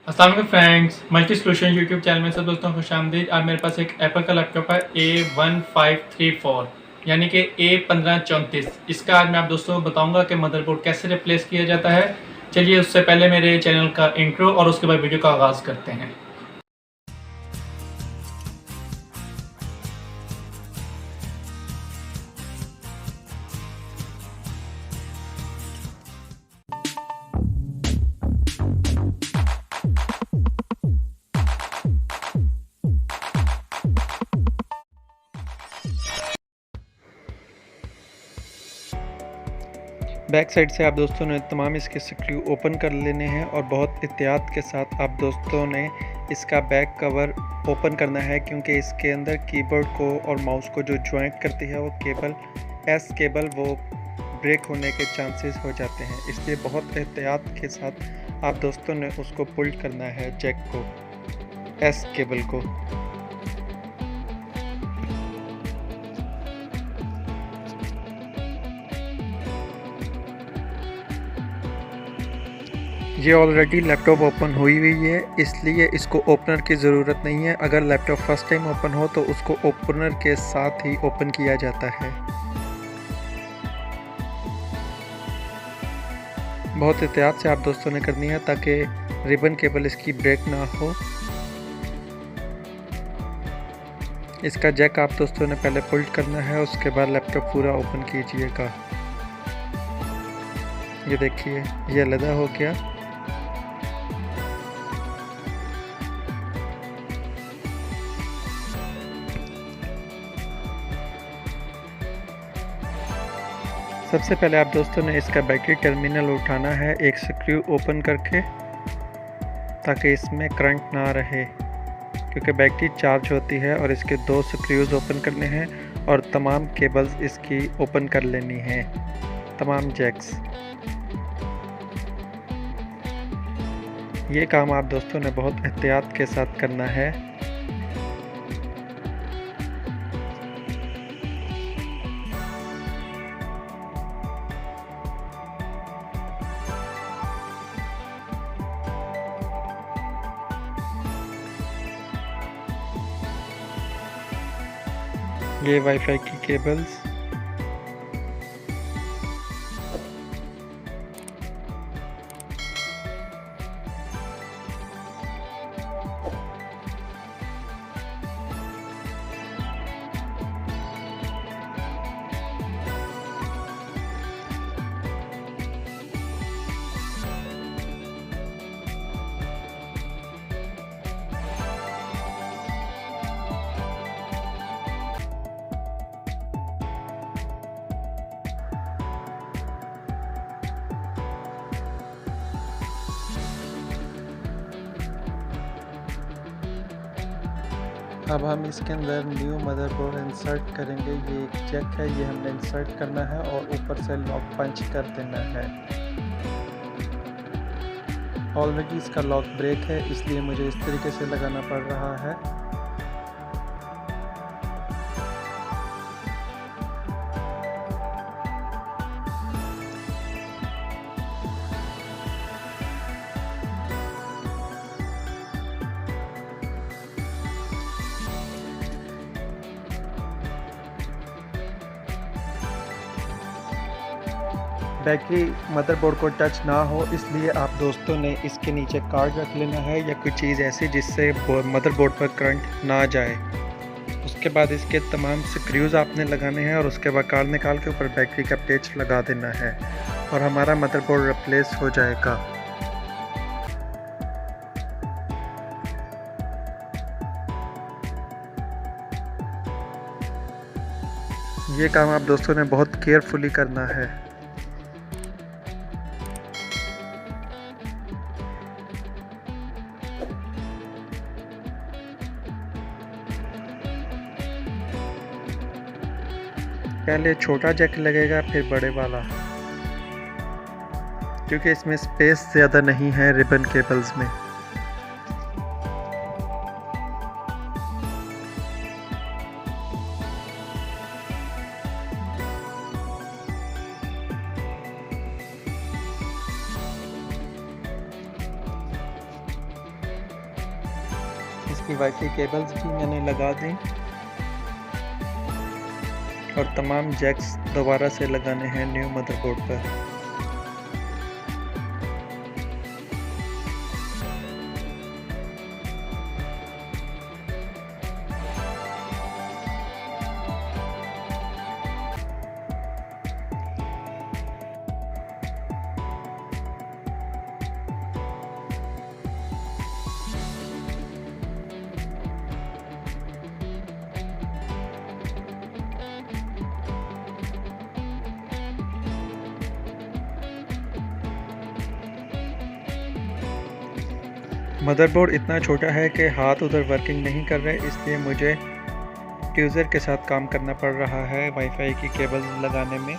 अस्सलाम वालेकुम friends, multi solution YouTube channel में सब दोस्तों को खुशामदीद। आज मेरे पास एक एप्पल का लैपटॉप है A1534 यानी कि A1534। इसका आज मैं आप दोस्तों को बताऊंगा कि मदरबोर्ड कैसे रिप्लेस किया जाता है। चलिए उससे पहले मेरे चैनल का इंट्रो और उसके बाद वीडियो का आगाज़ करते हैं। बैक साइड से आप दोस्तों ने तमाम इसके स्क्रू ओपन कर लेने हैं और बहुत एहतियात के साथ आप दोस्तों ने इसका बैक कवर ओपन करना है, क्योंकि इसके अंदर कीबोर्ड को और माउस को जो जॉइंट करती है वो केबल वो ब्रेक होने के चांसेस हो जाते हैं। इसलिए बहुत एहतियात के साथ आप दोस्तों ने उसको पुल करना है, जैक को, एस केबल को। ये ऑलरेडी लैपटॉप ओपन हुई है, इसलिए इसको ओपनर की ज़रूरत नहीं है। अगर लैपटॉप फर्स्ट टाइम ओपन हो तो उसको ओपनर के साथ ही ओपन किया जाता है। बहुत एहतियात से आप दोस्तों ने करनी है ताकि रिबन केबल इसकी ब्रेक ना हो। इसका जैक आप दोस्तों ने पहले पुल्ट करना है, उसके बाद लैपटॉप पूरा ओपन कीजिएगा। ये देखिए, ये अलग हो गया। सबसे पहले आप दोस्तों ने इसका बैटरी टर्मिनल उठाना है एक स्क्रू ओपन करके, ताकि इसमें करंट ना रहे, क्योंकि बैटरी चार्ज होती है। और इसके 2 स्क्रूज ओपन करने हैं और तमाम केबल्स इसकी ओपन कर लेनी है, तमाम जैक्स। ये काम आप दोस्तों ने बहुत एहतियात के साथ करना है। ये वाईफाई की केबल्स, अब हम इसके अंदर न्यू मदरबोर्ड इंसर्ट करेंगे। ये एक जैक है, ये हमने इंसर्ट करना है और ऊपर से लॉक पंच कर देना है। ऑलरेडी इसका लॉक ब्रेक है, इसलिए मुझे इस तरीके से लगाना पड़ रहा है। बैटरी मदरबोर्ड को टच ना हो, इसलिए आप दोस्तों ने इसके नीचे कार्ड रख लेना है या कोई चीज़ ऐसी जिससे मदरबोर्ड पर करंट ना जाए। उसके बाद इसके तमाम स्क्रूज आपने लगाने हैं और उसके बाद कार्ड निकाल के ऊपर बैटरी का पेच लगा देना है और हमारा मदरबोर्ड रिप्लेस हो जाएगा। ये काम आप दोस्तों ने बहुत केयरफुली करना है। पहले छोटा जैक लगेगा, फिर बड़े वाला, क्योंकि इसमें स्पेस ज़्यादा नहीं है रिबन केबल्स में। इसकी वाईफाई केबल्स भी मैंने लगा दी और तमाम जैक्स दोबारा से लगाने हैं न्यू मदरबोर्ड पर। मदरबोर्ड इतना छोटा है कि हाथ उधर वर्किंग नहीं कर रहे, इसलिए मुझे ट्यूज़र के साथ काम करना पड़ रहा है वाईफाई की केबल्स लगाने में।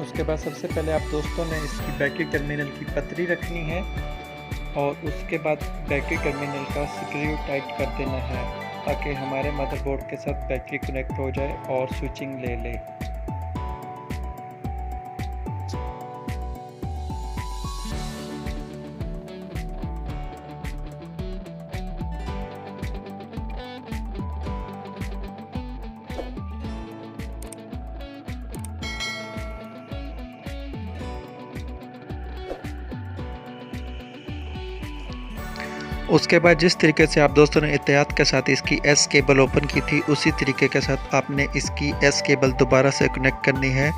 उसके बाद सबसे पहले आप दोस्तों ने इसकी बैटरी टर्मिनल की पतरी रखनी है और उसके बाद बैटरी टर्मिनल का स्क्रू टाइट कर देना है ताकि हमारे मदरबोर्ड के साथ बैटरी कनेक्ट हो जाए और स्विचिंग ले ले। उसके बाद जिस तरीके से आप दोस्तों ने एहतियात के साथ इसकी एस केबल ओपन की थी, उसी तरीके के साथ आपने इसकी एस केबल दोबारा से कनेक्ट करनी है।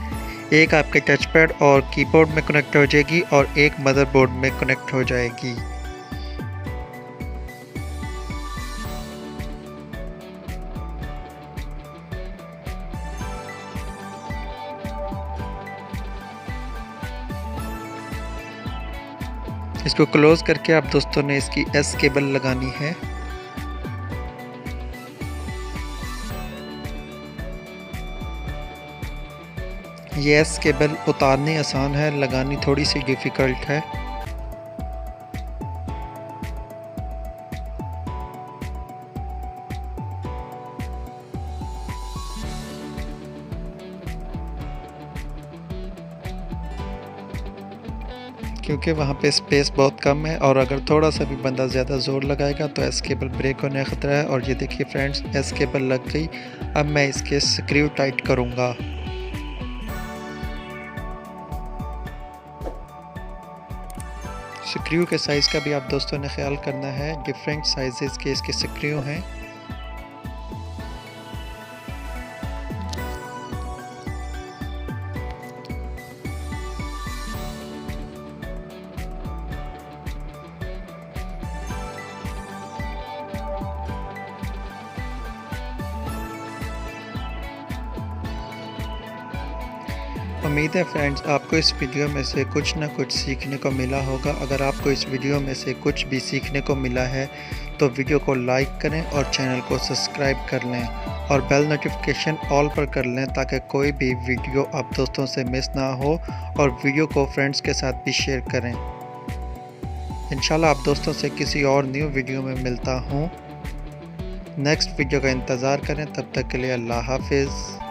एक आपके टच पैड और कीबोर्ड में कनेक्ट हो जाएगी और एक मदरबोर्ड में कनेक्ट हो जाएगी। इसको क्लोज करके आप दोस्तों ने इसकी एस केबल लगानी है। ये एस केबल उतारनी आसान है, लगानी थोड़ी सी डिफ़िकल्ट है। क्योंकि वहाँ पे स्पेस बहुत कम है और अगर थोड़ा सा भी बंदा ज़्यादा ज़ोर लगाएगा तो एस केबल ब्रेक होने का ख़तरा है। और ये देखिए फ्रेंड्स, एस केबल लग गई। अब मैं इसके स्क्रू टाइट करूँगा। स्क्रू के साइज़ का भी आप दोस्तों ने ख्याल करना है, डिफरेंट साइजेस के इसके स्क्रू हैं। उम्मीद है फ्रेंड्स आपको इस वीडियो में से कुछ ना कुछ सीखने को मिला होगा। अगर आपको इस वीडियो में से कुछ भी सीखने को मिला है तो वीडियो को लाइक करें और चैनल को सब्सक्राइब कर लें और बेल नोटिफिकेशन ऑल पर कर लें ताकि कोई भी वीडियो आप दोस्तों से मिस ना हो, और वीडियो को फ्रेंड्स के साथ भी शेयर करें। इंशाल्लाह आप दोस्तों से किसी और न्यू वीडियो में मिलता हूँ। नेक्स्ट वीडियो का इंतज़ार करें, तब तक के लिए अल्लाह हाफिज़।